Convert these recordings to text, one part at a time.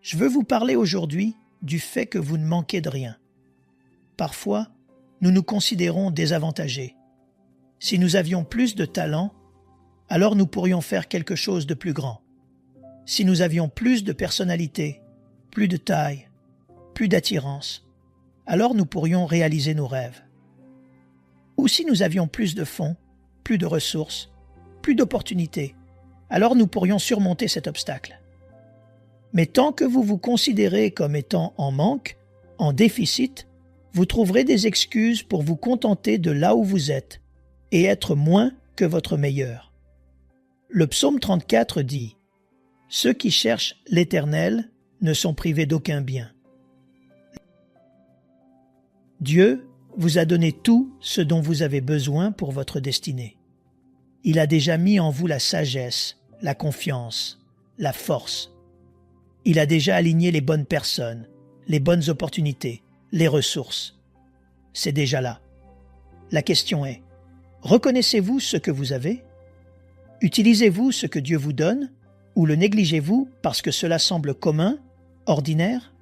Je veux vous parler aujourd'hui du fait que vous ne manquez de rien. Parfois, nous nous considérons désavantagés. Si nous avions plus de talent, alors nous pourrions faire quelque chose de plus grand. Si nous avions plus de personnalité, plus de taille, plus d'attirance, alors nous pourrions réaliser nos rêves. Ou si nous avions plus de fonds, plus de ressources, plus d'opportunités, alors nous pourrions surmonter cet obstacle. Mais tant que vous vous considérez comme étant en manque, en déficit, vous trouverez des excuses pour vous contenter de là où vous êtes et être moins que votre meilleur. Le psaume 34 dit « Ceux qui cherchent l'Éternel ne sont privés d'aucun bien. » Dieu vous a donné tout ce dont vous avez besoin pour votre destinée. Il a déjà mis en vous la sagesse, la confiance, la force. Il a déjà aligné les bonnes personnes, les bonnes opportunités, les ressources. C'est déjà là. La question est, reconnaissez-vous ce que vous avez? Utilisez-vous ce que Dieu vous donne ou le négligez-vous parce que cela semble commun, ordinaire?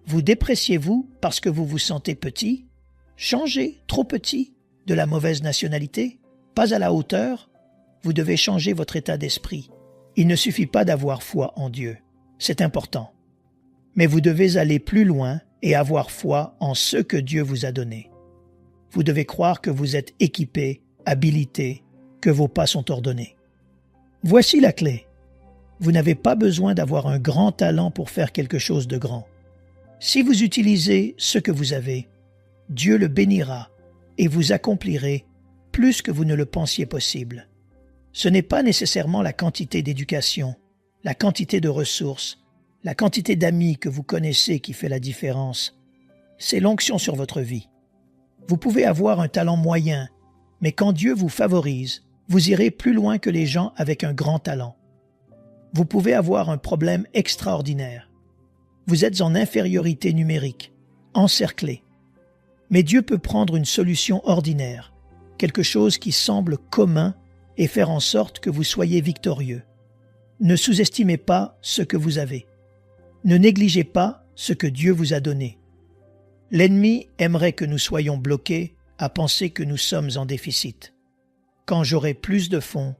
Vous dépréciez-vous parce que vous vous sentez petit, changé, trop petit, de la mauvaise nationalité, pas à la hauteur? Vous devez changer votre état d'esprit. Il ne suffit pas d'avoir foi en Dieu. C'est important. Mais vous devez aller plus loin et avoir foi en ce que Dieu vous a donné. Vous devez croire que vous êtes équipé, habilité, que vos pas sont ordonnés. Voici la clé. Vous n'avez pas besoin d'avoir un grand talent pour faire quelque chose de grand. Si vous utilisez ce que vous avez, Dieu le bénira et vous accomplirez plus que vous ne le pensiez possible. Ce n'est pas nécessairement la quantité d'éducation, la quantité de ressources, la quantité d'amis que vous connaissez qui fait la différence. C'est l'onction sur votre vie. Vous pouvez avoir un talent moyen, mais quand Dieu vous favorise, vous irez plus loin que les gens avec un grand talent. Vous pouvez avoir un problème extraordinaire. Vous êtes en infériorité numérique, encerclé. Mais Dieu peut prendre une solution ordinaire, quelque chose qui semble commun, et faire en sorte que vous soyez victorieux. Ne sous-estimez pas ce que vous avez. Ne négligez pas ce que Dieu vous a donné. L'ennemi aimerait que nous soyons bloqués à penser que nous sommes en déficit. Quand j'aurai plus de fonds,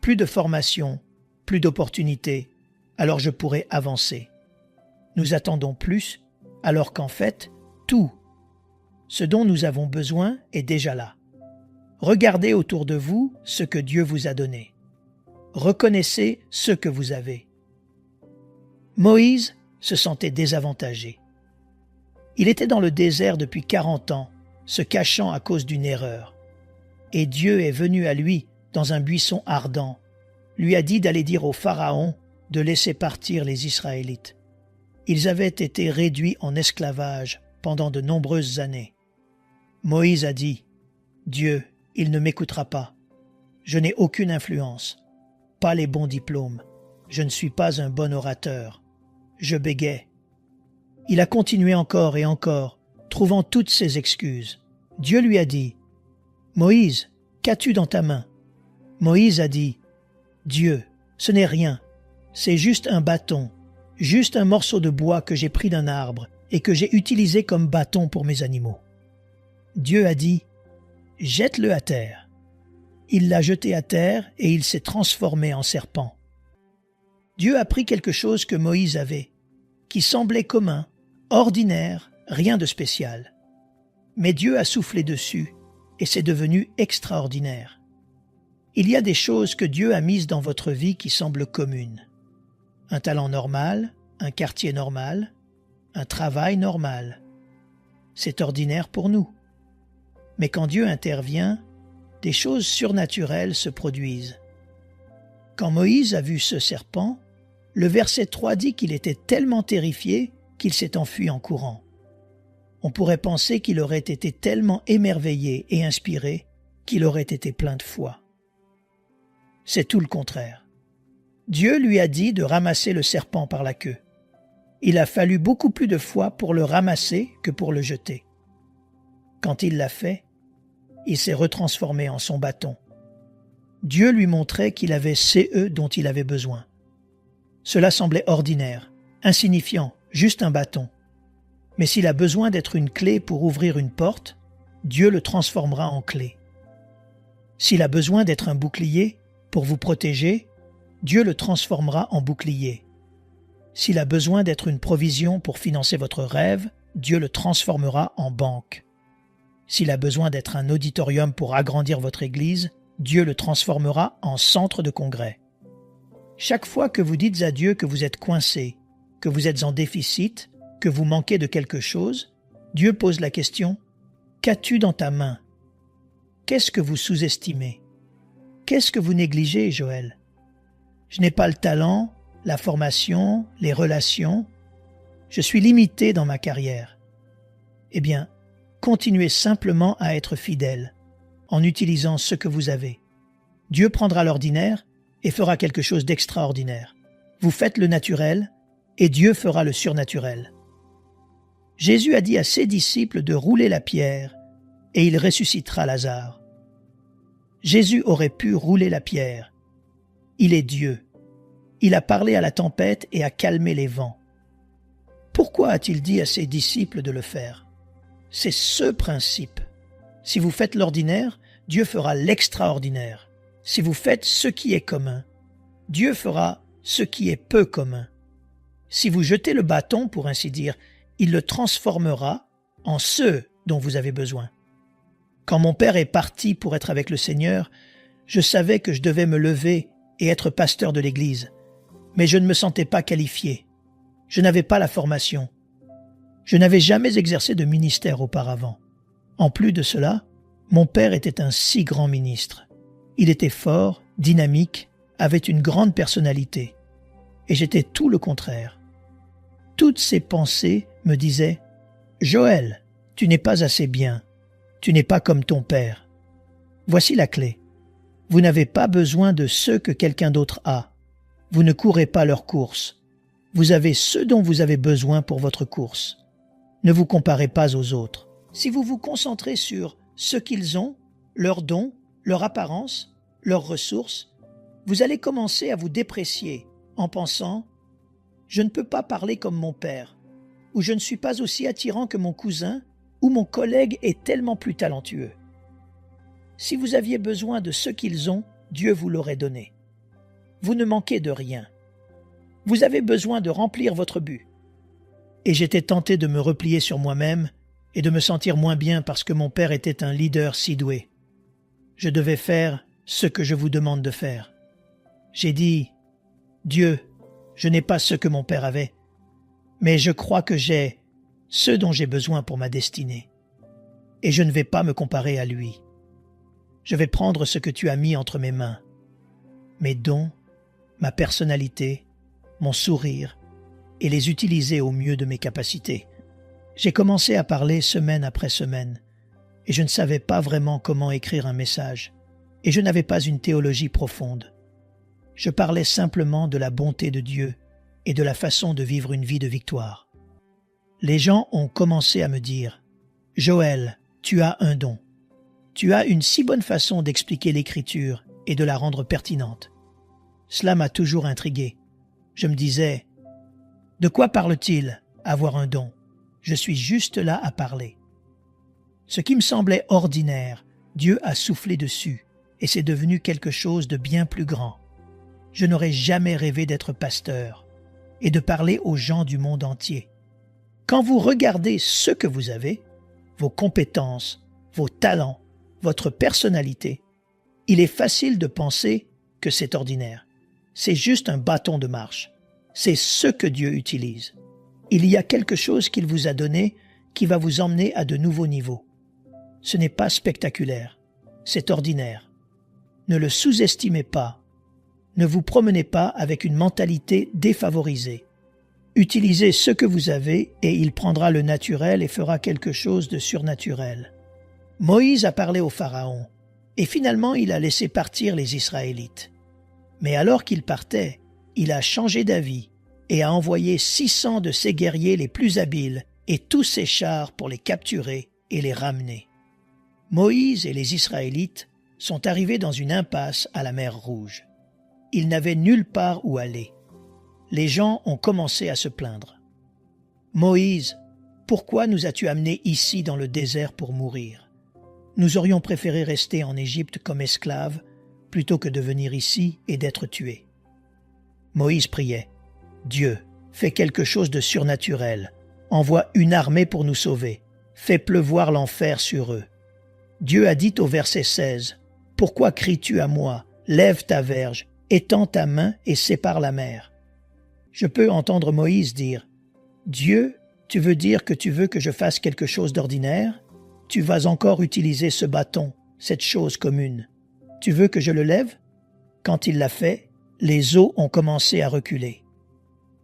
plus de formation, plus d'opportunités, alors je pourrai avancer. Nous attendons plus, alors qu'en fait, tout, ce dont nous avons besoin est déjà là. Regardez autour de vous ce que Dieu vous a donné. Reconnaissez ce que vous avez. Moïse se sentait désavantagé. Il était dans le désert depuis 40 ans, se cachant à cause d'une erreur. Et Dieu est venu à lui dans un buisson ardent, lui a dit d'aller dire au Pharaon de laisser partir les Israélites. Ils avaient été réduits en esclavage pendant de nombreuses années. Moïse a dit « Dieu, il ne m'écoutera pas. Je n'ai aucune influence, pas les bons diplômes. Je ne suis pas un bon orateur. Je bégais. » Il a continué encore et encore, trouvant toutes ses excuses. Dieu lui a dit « Moïse, qu'as-tu dans ta main ?» Moïse a dit « Dieu, ce n'est rien. C'est juste un bâton, juste un morceau de bois que j'ai pris d'un arbre et que j'ai utilisé comme bâton pour mes animaux. » Dieu a dit « Jette-le à terre. » Il l'a jeté à terre et il s'est transformé en serpent. Dieu a pris quelque chose que Moïse avait, qui semblait commun, ordinaire, rien de spécial. Mais Dieu a soufflé dessus et c'est devenu extraordinaire. Il y a des choses que Dieu a mises dans votre vie qui semblent communes. Un talent normal, un quartier normal, un travail normal. C'est ordinaire pour nous. Mais quand Dieu intervient, des choses surnaturelles se produisent. Quand Moïse a vu ce serpent, le verset 3 dit qu'il était tellement terrifié qu'il s'est enfui en courant. On pourrait penser qu'il aurait été tellement émerveillé et inspiré qu'il aurait été plein de foi. C'est tout le contraire. Dieu lui a dit de ramasser le serpent par la queue. Il a fallu beaucoup plus de foi pour le ramasser que pour le jeter. Quand il l'a fait, il s'est retransformé en son bâton. Dieu lui montrait qu'il avait CE dont il avait besoin. Cela semblait ordinaire, insignifiant, juste un bâton. Mais s'il a besoin d'être une clé pour ouvrir une porte, Dieu le transformera en clé. S'il a besoin d'être un bouclier pour vous protéger, Dieu le transformera en bouclier. S'il a besoin d'être une provision pour financer votre rêve, Dieu le transformera en banque. S'il a besoin d'être un auditorium pour agrandir votre église, Dieu le transformera en centre de congrès. Chaque fois que vous dites à Dieu que vous êtes coincé, que vous êtes en déficit, que vous manquez de quelque chose, Dieu pose la question « Qu'as-tu dans ta main » Qu'est-ce que vous sous-estimez? Qu'est-ce que vous négligez, Joël? Je n'ai pas le talent, la formation, les relations. Je suis limité dans ma carrière. Eh bien, continuez simplement à être fidèle en utilisant ce que vous avez. Dieu prendra l'ordinaire et fera quelque chose d'extraordinaire. Vous faites le naturel et Dieu fera le surnaturel. Jésus a dit à ses disciples de rouler la pierre et il ressuscitera Lazare. Jésus aurait pu rouler la pierre. Il est Dieu. Il a parlé à la tempête et a calmé les vents. Pourquoi a-t-il dit à ses disciples de le faire? C'est ce principe. Si vous faites l'ordinaire, Dieu fera l'extraordinaire. Si vous faites ce qui est commun, Dieu fera ce qui est peu commun. Si vous jetez le bâton, pour ainsi dire, il le transformera en ce dont vous avez besoin. Quand mon père est parti pour être avec le Seigneur, je savais que je devais me lever et être pasteur de l'Église, mais je ne me sentais pas qualifié. Je n'avais pas la formation. Je n'avais jamais exercé de ministère auparavant. En plus de cela, mon père était un si grand ministre. Il était fort, dynamique, avait une grande personnalité. Et j'étais tout le contraire. Toutes ces pensées me disaient « Joël, tu n'es pas assez bien. Tu n'es pas comme ton père. » Voici la clé. Vous n'avez pas besoin de ce que quelqu'un d'autre a. Vous ne courez pas leur course. Vous avez ce dont vous avez besoin pour votre course. Ne vous comparez pas aux autres. Si vous vous concentrez sur ce qu'ils ont, leurs dons, leur apparence, leurs ressources, vous allez commencer à vous déprécier en pensant « Je ne peux pas parler comme mon père » ou « Je ne suis pas aussi attirant que mon cousin » ou « Mon collègue est tellement plus talentueux ». Si vous aviez besoin de ce qu'ils ont, Dieu vous l'aurait donné. Vous ne manquez de rien. Vous avez besoin de remplir votre but. Et j'étais tenté de me replier sur moi-même et de me sentir moins bien parce que mon père était un leader si doué. Je devais faire ce que je vous demande de faire. J'ai dit, Dieu, je n'ai pas ce que mon père avait, mais je crois que j'ai ce dont j'ai besoin pour ma destinée. Et je ne vais pas me comparer à lui. Je vais prendre ce que tu as mis entre mes mains, mes dons, ma personnalité, mon sourire, et les utiliser au mieux de mes capacités. J'ai commencé à parler semaine après semaine, et je ne savais pas vraiment comment écrire un message, et je n'avais pas une théologie profonde. Je parlais simplement de la bonté de Dieu et de la façon de vivre une vie de victoire. Les gens ont commencé à me dire « Joël, tu as un don. Tu as une si bonne façon d'expliquer l'Écriture et de la rendre pertinente. » Cela m'a toujours intrigué. Je me disais « De quoi parle-t-il, avoir un don? Je suis juste là à parler. » Ce qui me semblait ordinaire, Dieu a soufflé dessus et c'est devenu quelque chose de bien plus grand. Je n'aurais jamais rêvé d'être pasteur et de parler aux gens du monde entier. Quand vous regardez ce que vous avez, vos compétences, vos talents, votre personnalité, il est facile de penser que c'est ordinaire. C'est juste un bâton de marche. C'est ce que Dieu utilise. Il y a quelque chose qu'il vous a donné qui va vous emmener à de nouveaux niveaux. Ce n'est pas spectaculaire, c'est ordinaire. Ne le sous-estimez pas. Ne vous promenez pas avec une mentalité défavorisée. Utilisez ce que vous avez et il prendra le naturel et fera quelque chose de surnaturel. Moïse a parlé au Pharaon et finalement il a laissé partir les Israélites. Mais alors qu'il partait, il a changé d'avis et a envoyé 600 de ses guerriers les plus habiles et tous ses chars pour les capturer et les ramener. Moïse et les Israélites sont arrivés dans une impasse à la mer Rouge. Ils n'avaient nulle part où aller. les gens ont commencé à se plaindre. « Moïse, pourquoi nous as-tu amenés ici dans le désert pour mourir? Nous aurions préféré rester en Égypte comme esclaves plutôt que de venir ici et d'être tués. » Moïse priait. « Dieu, fais quelque chose de surnaturel. Envoie une armée pour nous sauver. Fais pleuvoir l'enfer sur eux. » Dieu a dit au verset 16, « Pourquoi cries-tu à moi? Lève ta verge, étends ta main et sépare la mer. » Je peux entendre Moïse dire, « Dieu, tu veux dire que tu veux que je fasse quelque chose d'ordinaire? Tu vas encore utiliser ce bâton, cette chose commune. Tu veux que je le lève? » Quand il l'a fait, les eaux ont commencé à reculer.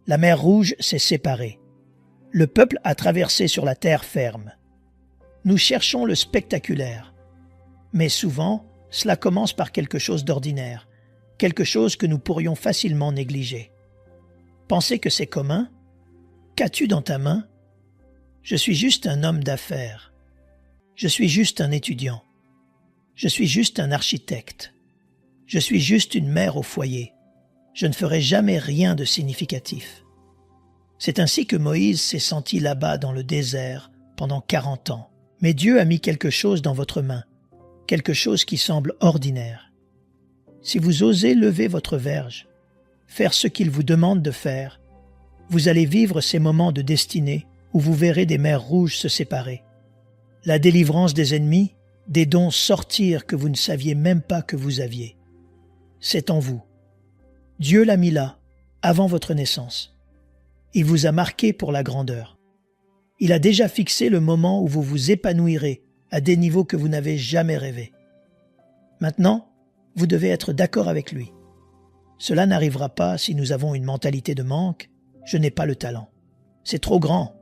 La mer Rouge s'est séparée. Le peuple a traversé sur la terre ferme. Nous cherchons le spectaculaire, mais souvent, cela commence par quelque chose d'ordinaire, quelque chose que nous pourrions facilement négliger. Pensez que c'est commun? Qu'as-tu dans ta main? Je suis juste un homme d'affaires. Je suis juste un étudiant. Je suis juste un architecte. Je suis juste une mère au foyer. Je ne ferai jamais rien de significatif. C'est ainsi que Moïse s'est senti là-bas dans le désert pendant 40 ans. Mais Dieu a mis quelque chose dans votre main, quelque chose qui semble ordinaire. Si vous osez lever votre verge, faire ce qu'il vous demande de faire, vous allez vivre ces moments de destinée où vous verrez des mers rouges se séparer. La délivrance des ennemis, des dons sortir que vous ne saviez même pas que vous aviez. C'est en vous. Dieu l'a mis là, avant votre naissance. Il vous a marqué pour la grandeur. Il a déjà fixé le moment où vous vous épanouirez à des niveaux que vous n'avez jamais rêvés. Maintenant, vous devez être d'accord avec lui. Cela n'arrivera pas si nous avons une mentalité de manque. Je n'ai pas le talent. C'est trop grand.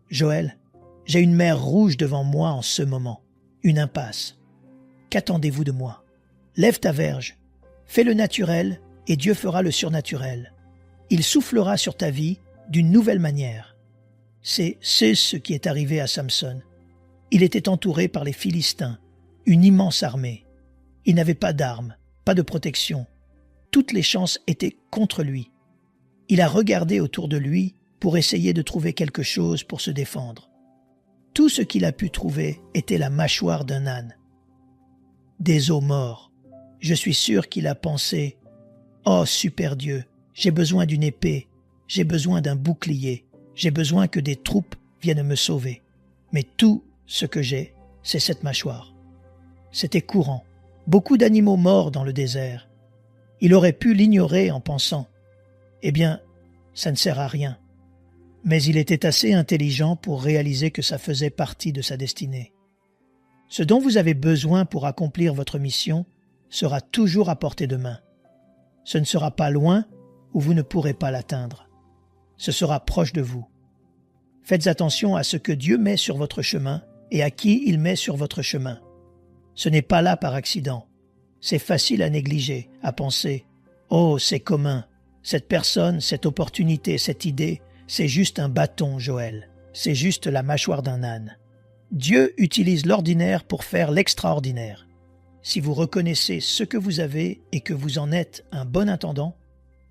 Joël, j'ai une mer rouge devant moi en ce moment, une impasse. Qu'attendez-vous de moi? Lève ta verge, fais le naturel et Dieu fera le surnaturel. Il soufflera sur ta vie d'une nouvelle manière. C'est ce qui est arrivé à Samson. Il était entouré par les Philistins, une immense armée. Il n'avait pas d'armes, pas de protection. Toutes les chances étaient contre lui. Il a regardé autour de lui pour essayer de trouver quelque chose pour se défendre. Tout ce qu'il a pu trouver était la mâchoire d'un âne. Des os morts. Je suis sûr qu'il a pensé « Oh, super Dieu, j'ai besoin d'une épée, j'ai besoin d'un bouclier. J'ai besoin que des troupes viennent me sauver. Mais tout ce que j'ai, c'est cette mâchoire. » C'était courant. Beaucoup d'animaux morts dans le désert. Il aurait pu l'ignorer en pensant « Eh bien, ça ne sert à rien. » Mais il était assez intelligent pour réaliser que ça faisait partie de sa destinée. Ce dont vous avez besoin pour accomplir votre mission sera toujours à portée de main. Ce ne sera pas loin où vous ne pourrez pas l'atteindre. Ce sera proche de vous. Faites attention à ce que Dieu met sur votre chemin et à qui il met sur votre chemin. Ce n'est pas là par accident. C'est facile à négliger, à penser « Oh, c'est commun. Cette personne, cette opportunité, cette idée, c'est juste un bâton, Joël. C'est juste la mâchoire d'un âne. » Dieu utilise l'ordinaire pour faire l'extraordinaire. Si vous reconnaissez ce que vous avez et que vous en êtes un bon intendant,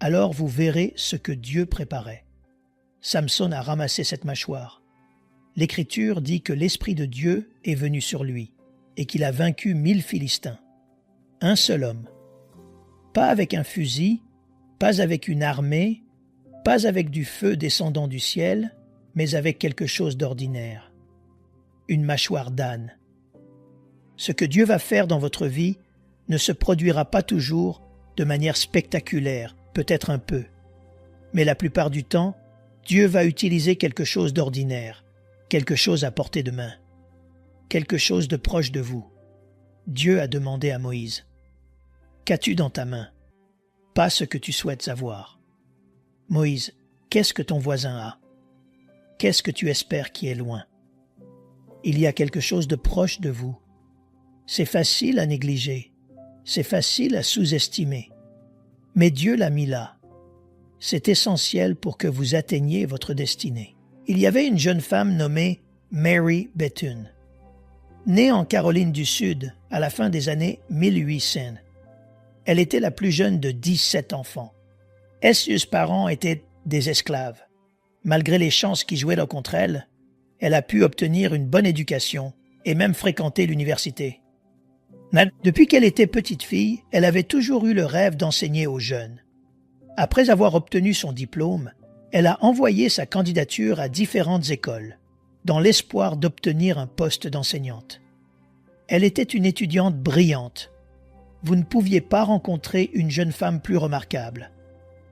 alors vous verrez ce que Dieu préparait. Samson a ramassé cette mâchoire. L'Écriture dit que l'Esprit de Dieu est venu sur lui et qu'il a vaincu 1000 Philistins. Un seul homme. Pas avec un fusil, pas avec une armée, pas avec du feu descendant du ciel, mais avec quelque chose d'ordinaire. Une mâchoire d'âne. Ce que Dieu va faire dans votre vie ne se produira pas toujours de manière spectaculaire, peut-être un peu. Mais la plupart du temps, Dieu va utiliser quelque chose d'ordinaire, quelque chose à portée de main, quelque chose de proche de vous. Dieu a demandé à Moïse, « Qu'as-tu dans ta main? Pas ce que tu souhaites avoir. » Moïse, qu'est-ce que ton voisin a? Qu'est-ce que tu espères qui est loin? Il y a quelque chose de proche de vous. C'est facile à négliger, c'est facile à sous-estimer. Mais Dieu l'a mis là. C'est essentiel pour que vous atteigniez votre destinée. Il y avait une jeune femme nommée Mary Bethune. Née en Caroline du Sud à la fin des années 1800. Elle était la plus jeune de 17 enfants. Ses parents étaient des esclaves. Malgré les chances qui jouaient contre elle, elle a pu obtenir une bonne éducation et même fréquenter l'université. Depuis qu'elle était petite fille, elle avait toujours eu le rêve d'enseigner aux jeunes. Après avoir obtenu son diplôme, elle a envoyé sa candidature à différentes écoles, dans l'espoir d'obtenir un poste d'enseignante. Elle était une étudiante brillante. Vous ne pouviez pas rencontrer une jeune femme plus remarquable.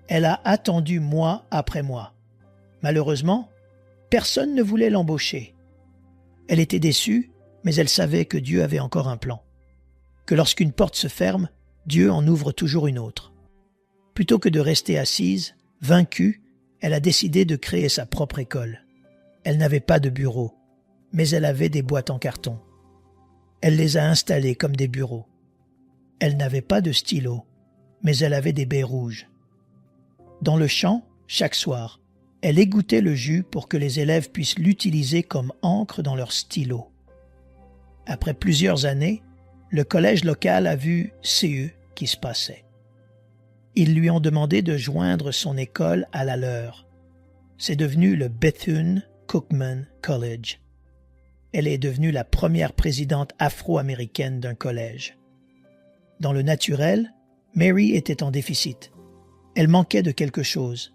Elle a attendu mois après mois. Malheureusement, personne ne voulait l'embaucher. Elle était déçue, mais elle savait que Dieu avait encore un plan. Que lorsqu'une porte se ferme, Dieu en ouvre toujours une autre. Plutôt que de rester assise, vaincue, elle a décidé de créer sa propre école. Elle n'avait pas de bureau, mais elle avait des boîtes en carton. Elle les a installées comme des bureaux. Elle n'avait pas de stylo, mais elle avait des baies rouges. Dans le champ, chaque soir, elle égouttait le jus pour que les élèves puissent l'utiliser comme encre dans leurs stylos. Après plusieurs années, le collège local a vu ce qui se passait. Ils lui ont demandé de joindre son école à la leur. C'est devenu le Bethune-Cookman College. Elle est devenue la première présidente afro-américaine d'un collège. Dans le naturel, Mary était en déficit. Elle manquait de quelque chose.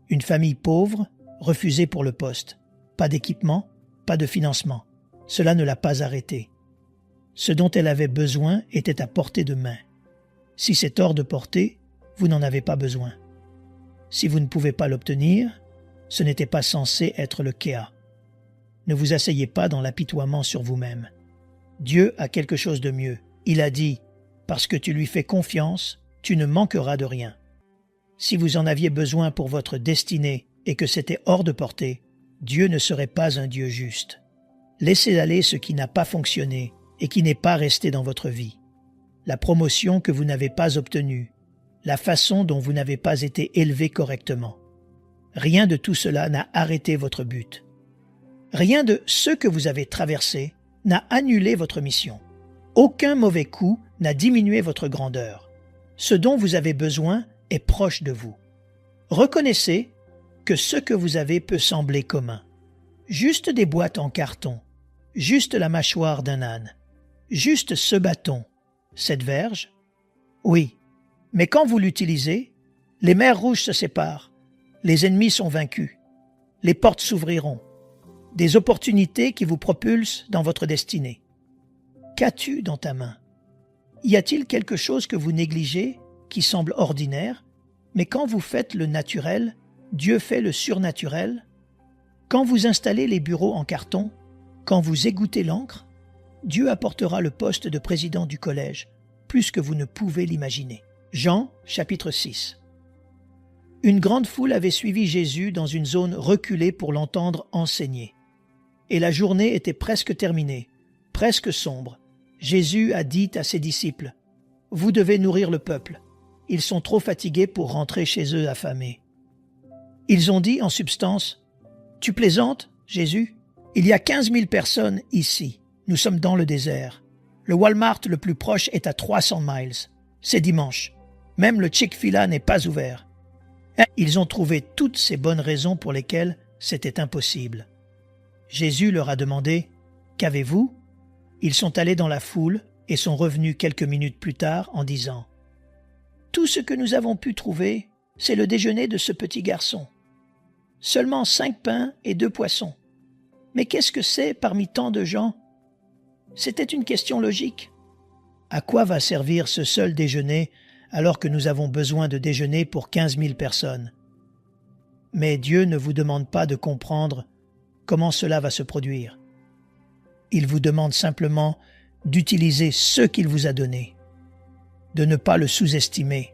Une famille pauvre, refusée pour le poste. Pas d'équipement, pas de financement. Cela ne l'a pas arrêtée. Ce dont elle avait besoin était à portée de main. Si c'est hors de portée, vous n'en avez pas besoin. Si vous ne pouvez pas l'obtenir, ce n'était pas censé être le cas. Ne vous asseyez pas dans l'apitoiement sur vous-même. Dieu a quelque chose de mieux. Il a dit, parce que tu lui fais confiance, tu ne manqueras de rien. Si vous en aviez besoin pour votre destinée et que c'était hors de portée, Dieu ne serait pas un Dieu juste. Laissez aller ce qui n'a pas fonctionné et qui n'est pas resté dans votre vie. La promotion que vous n'avez pas obtenue, la façon dont vous n'avez pas été élevé correctement. Rien de tout cela n'a arrêté votre but. Rien de ce que vous avez traversé n'a annulé votre mission. Aucun mauvais coup n'a diminué votre grandeur. Ce dont vous avez besoin est proche de vous. Reconnaissez que ce que vous avez peut sembler commun. Juste des boîtes en carton, juste la mâchoire d'un âne, juste ce bâton, cette verge. Oui, mais quand vous l'utilisez, les mers rouges se séparent, les ennemis sont vaincus, les portes s'ouvriront, des opportunités qui vous propulsent dans votre destinée. Qu'as-tu dans ta main? Y a-t-il quelque chose que vous négligez, qui semble ordinaire, mais quand vous faites le naturel, Dieu fait le surnaturel? Quand vous installez les bureaux en carton, quand vous égouttez l'encre, Dieu apportera le poste de président du collège, plus que vous ne pouvez l'imaginer. Jean, chapitre 6. Une grande foule avait suivi Jésus dans une zone reculée pour l'entendre enseigner. Et la journée était presque terminée, presque sombre. Jésus a dit à ses disciples, « Vous devez nourrir le peuple. Ils sont trop fatigués pour rentrer chez eux affamés. » Ils ont dit en substance, « Tu plaisantes, Jésus? Il y a 15 000 personnes ici. Nous sommes dans le désert. Le Walmart le plus proche est à 300 miles. C'est dimanche. Même le Chick-fil-A n'est pas ouvert. » Ils ont trouvé toutes ces bonnes raisons pour lesquelles c'était impossible. Jésus leur a demandé, « Qu'avez-vous » Ils sont allés dans la foule et sont revenus quelques minutes plus tard en disant, « Tout ce que nous avons pu trouver, c'est le déjeuner de ce petit garçon. Seulement 5 pains et 2 poissons. Mais qu'est-ce que c'est parmi tant de gens ?» C'était une question logique. À quoi va servir ce seul déjeuner alors que nous avons besoin de déjeuner pour 15 000 personnes? Mais Dieu ne vous demande pas de comprendre comment cela va se produire. Il vous demande simplement d'utiliser ce qu'il vous a donné, de ne pas le sous-estimer,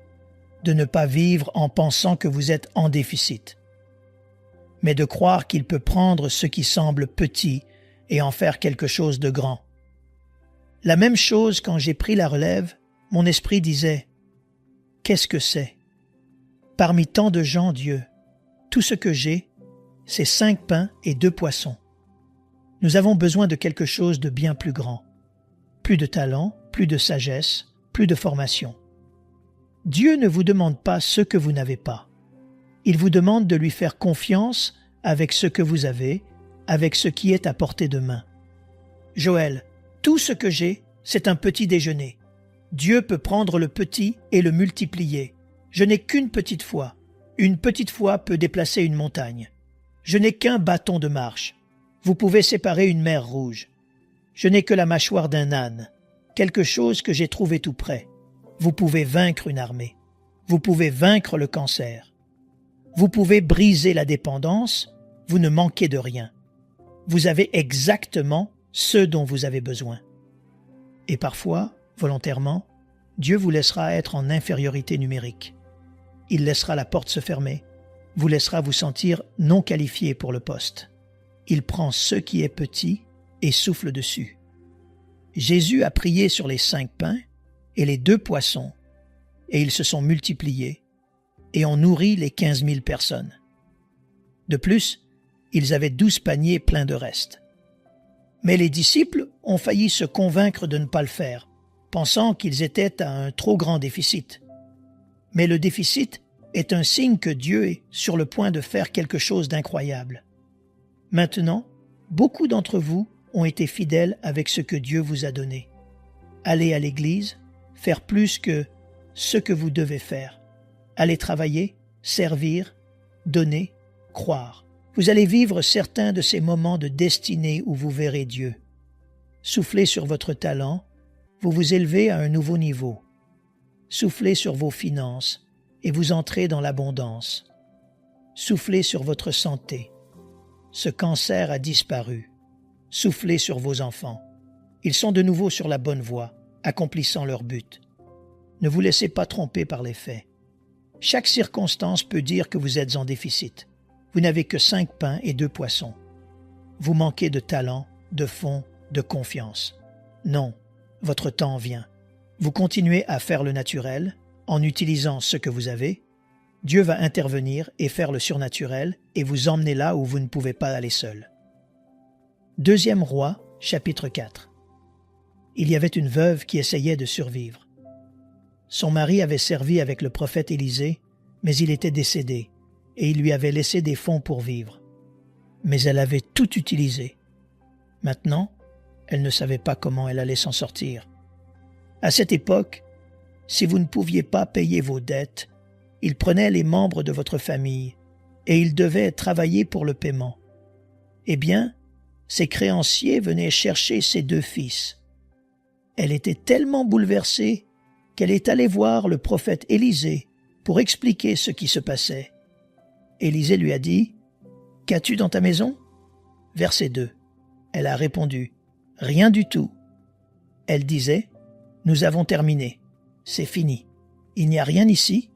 de ne pas vivre en pensant que vous êtes en déficit, mais de croire qu'il peut prendre ce qui semble petit et en faire quelque chose de grand. La même chose quand j'ai pris la relève, mon esprit disait « Qu'est-ce que c'est? Parmi tant de gens, Dieu, tout ce que j'ai, c'est 5 pains et 2 poissons. Nous avons besoin de quelque chose de bien plus grand. Plus de talent, plus de sagesse, plus de formation. Dieu ne vous demande pas ce que vous n'avez pas. Il vous demande de lui faire confiance avec ce que vous avez, avec ce qui est à portée de main. Joël, tout ce que j'ai, c'est un petit déjeuner. Dieu peut prendre le petit et le multiplier. Je n'ai qu'une petite foi. Une petite foi peut déplacer une montagne. Je n'ai qu'un bâton de marche. Vous pouvez séparer une mer rouge. Je n'ai que la mâchoire d'un âne, quelque chose que j'ai trouvé tout près. Vous pouvez vaincre une armée. Vous pouvez vaincre le cancer. Vous pouvez briser la dépendance. Vous ne manquez de rien. Vous avez exactement ce dont vous avez besoin. Et parfois, volontairement, Dieu vous laissera être en infériorité numérique. Il laissera la porte se fermer, vous laissera vous sentir non qualifié pour le poste. Il prend ce qui est petit et souffle dessus. Jésus a prié sur les 5 pains et les 2 poissons, et ils se sont multipliés, et ont nourri les 15 000 personnes. De plus, ils avaient 12 paniers pleins de restes. Mais les disciples ont failli se convaincre de ne pas le faire, pensant qu'ils étaient à un trop grand déficit. Mais le déficit est un signe que Dieu est sur le point de faire quelque chose d'incroyable. Maintenant, beaucoup d'entre vous ont été fidèles avec ce que Dieu vous a donné. Allez à l'église, faire plus que ce que vous devez faire. Allez travailler, servir, donner, croire. Vous allez vivre certains de ces moments de destinée où vous verrez Dieu. Soufflez sur votre talent, vous vous élevez à un nouveau niveau. Soufflez sur vos finances et vous entrez dans l'abondance. Soufflez sur votre santé. Ce cancer a disparu. Soufflez sur vos enfants. Ils sont de nouveau sur la bonne voie, accomplissant leur but. Ne vous laissez pas tromper par les faits. Chaque circonstance peut dire que vous êtes en déficit. Vous n'avez que 5 pains et 2 poissons. Vous manquez de talent, de fonds, de confiance. Non, votre temps vient. Vous continuez à faire le naturel en utilisant ce que vous avez. Dieu va intervenir et faire le surnaturel et vous emmener là où vous ne pouvez pas aller seul. 2 Roi, chapitre 4. Il y avait une veuve qui essayait de survivre. Son mari avait servi avec le prophète Élisée, mais il était décédé, et il lui avait laissé des fonds pour vivre. Mais elle avait tout utilisé. Maintenant, elle ne savait pas comment elle allait s'en sortir. À cette époque, si vous ne pouviez pas payer vos dettes, il prenait les membres de votre famille, et ils devaient travailler pour le paiement. Eh bien, ses créanciers venaient chercher ses 2 fils. Elle était tellement bouleversée qu'elle est allée voir le prophète Élisée pour expliquer ce qui se passait. Élisée lui a dit « Qu'as-tu dans ta maison » Verset 2. Elle a répondu « Rien du tout ». Elle disait « Nous avons terminé, c'est fini, il n'y a rien ici ».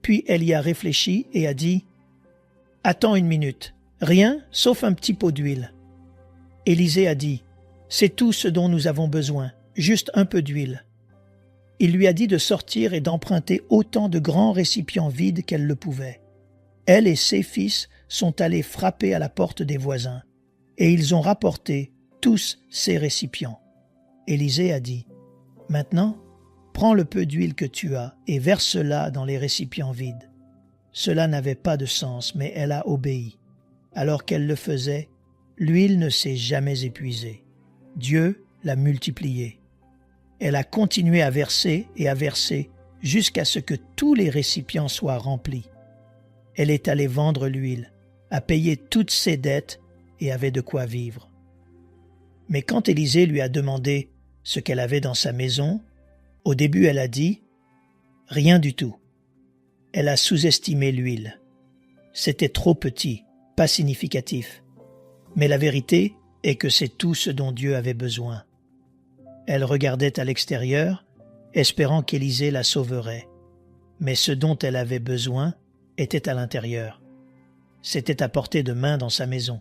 Puis elle y a réfléchi et a dit « Attends une minute, rien sauf un petit pot d'huile ». Élisée a dit « C'est tout ce dont nous avons besoin, juste un peu d'huile ». Il lui a dit de sortir et d'emprunter autant de grands récipients vides qu'elle le pouvait. Elle et ses fils sont allés frapper à la porte des voisins, et ils ont rapporté tous ces récipients. Élisée a dit « Maintenant, prends le peu d'huile que tu as et verse-la dans les récipients vides. » Cela n'avait pas de sens, mais elle a obéi. Alors qu'elle le faisait, l'huile ne s'est jamais épuisée. Dieu l'a multipliée. Elle a continué à verser et à verser jusqu'à ce que tous les récipients soient remplis. Elle est allée vendre l'huile, a payé toutes ses dettes et avait de quoi vivre. Mais quand Élisée lui a demandé ce qu'elle avait dans sa maison, au début elle a dit « Rien du tout ». Elle a sous-estimé l'huile. C'était trop petit, pas significatif. Mais la vérité est que c'est tout ce dont Dieu avait besoin. Elle regardait à l'extérieur, espérant qu'Élisée la sauverait. Mais ce dont elle avait besoin était à l'intérieur. C'était à portée de main dans sa maison.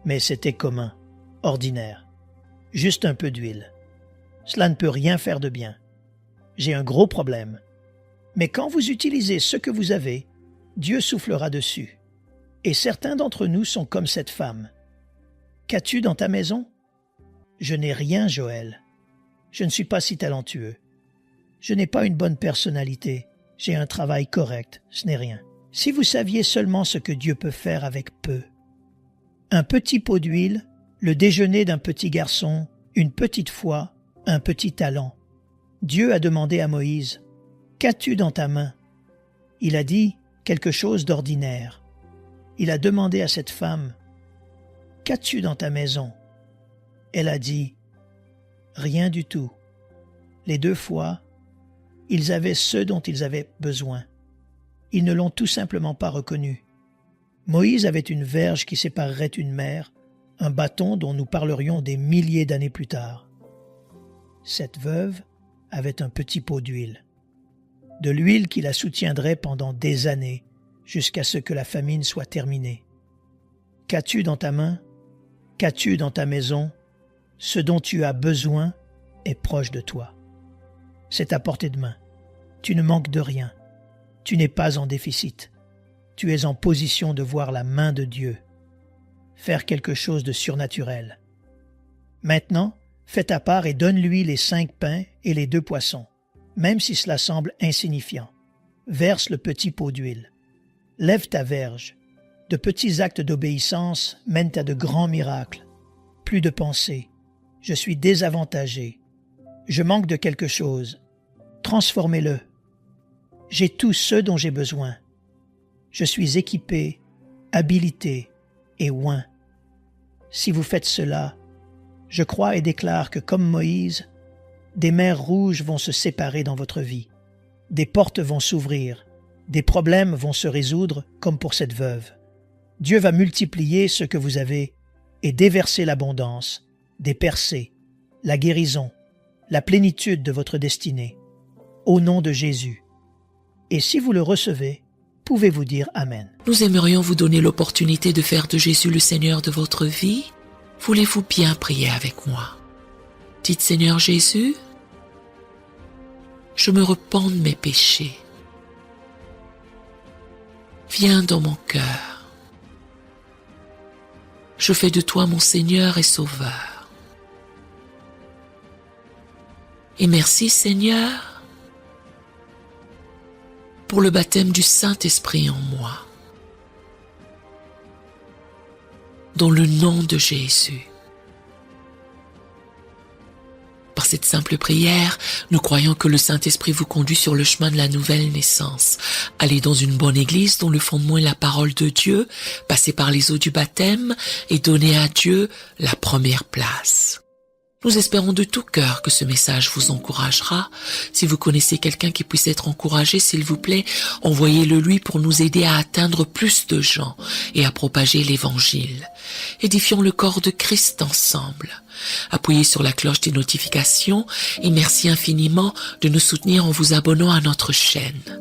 Mais c'était commun, ordinaire. Juste un peu d'huile. Cela ne peut rien faire de bien. J'ai un gros problème. Mais quand vous utilisez ce que vous avez, Dieu soufflera dessus. Et certains d'entre nous sont comme cette femme. Qu'as-tu dans ta maison ? Je n'ai rien, Joël. Je ne suis pas si talentueux. Je n'ai pas une bonne personnalité. J'ai un travail correct, ce n'est rien. Si vous saviez seulement ce que Dieu peut faire avec peu. Un petit pot d'huile, le déjeuner d'un petit garçon, une petite foi, un petit talent. Dieu a demandé à Moïse, « Qu'as-tu dans ta main ?» Il a dit quelque chose d'ordinaire. Il a demandé à cette femme, « Qu'as-tu dans ta maison ?» Elle a dit, « Rien du tout. » Les 2 fois, ils avaient ce dont ils avaient besoin. Ils ne l'ont tout simplement pas reconnu. Moïse avait une verge qui séparerait une mer, un bâton dont nous parlerions des milliers d'années plus tard. Cette veuve avait un petit pot d'huile. De l'huile qui la soutiendrait pendant des années, jusqu'à ce que la famine soit terminée. Qu'as-tu dans ta main? Qu'as-tu dans ta maison? Ce dont tu as besoin est proche de toi. C'est à portée de main. Tu ne manques de rien. Tu n'es pas en déficit. Tu es en position de voir la main de Dieu. Faire quelque chose de surnaturel. Maintenant, fais ta part et donne-lui les 5 pains et les 2 poissons, même si cela semble insignifiant. Verse le petit pot d'huile. Lève ta verge. De petits actes d'obéissance mènent à de grands miracles. Plus de pensée. Je suis désavantagé. Je manque de quelque chose. Transformez-le. J'ai tout ce dont j'ai besoin. Je suis équipé, habilité et oint. Si vous faites cela, je crois et déclare que comme Moïse, des mers rouges vont se séparer dans votre vie. Des portes vont s'ouvrir. Des problèmes vont se résoudre comme pour cette veuve. Dieu va multiplier ce que vous avez et déverser l'abondance, des percées, la guérison, la plénitude de votre destinée. Au nom de Jésus. Et si vous le recevez, pouvez-vous dire Amen. Nous aimerions vous donner l'opportunité de faire de Jésus le Seigneur de votre vie. Voulez-vous bien prier avec moi? Dites Seigneur Jésus, je me repens de mes péchés. Viens dans mon cœur. Je fais de toi mon Seigneur et Sauveur. Et merci Seigneur pour le baptême du Saint-Esprit en moi. Dans le nom de Jésus. Par cette simple prière, nous croyons que le Saint-Esprit vous conduit sur le chemin de la nouvelle naissance. Allez dans une bonne église dont le fondement est la parole de Dieu, passez par les eaux du baptême et donnez à Dieu la première place. Nous espérons de tout cœur que ce message vous encouragera. Si vous connaissez quelqu'un qui puisse être encouragé, s'il vous plaît, envoyez-le lui pour nous aider à atteindre plus de gens et à propager l'Évangile. Édifions le corps de Christ ensemble. Appuyez sur la cloche des notifications et merci infiniment de nous soutenir en vous abonnant à notre chaîne.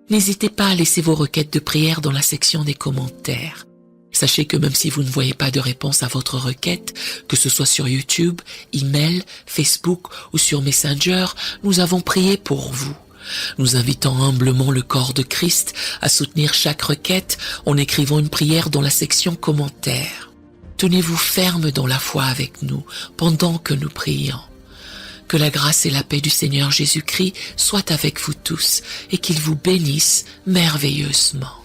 N'hésitez pas à laisser vos requêtes de prière dans la section des commentaires. Sachez que même si vous ne voyez pas de réponse à votre requête, que ce soit sur YouTube, email, Facebook ou sur Messenger, nous avons prié pour vous. Nous invitons humblement le corps de Christ à soutenir chaque requête en écrivant une prière dans la section commentaires. Tenez-vous ferme dans la foi avec nous pendant que nous prions. Que la grâce et la paix du Seigneur Jésus-Christ soient avec vous tous et qu'il vous bénisse merveilleusement.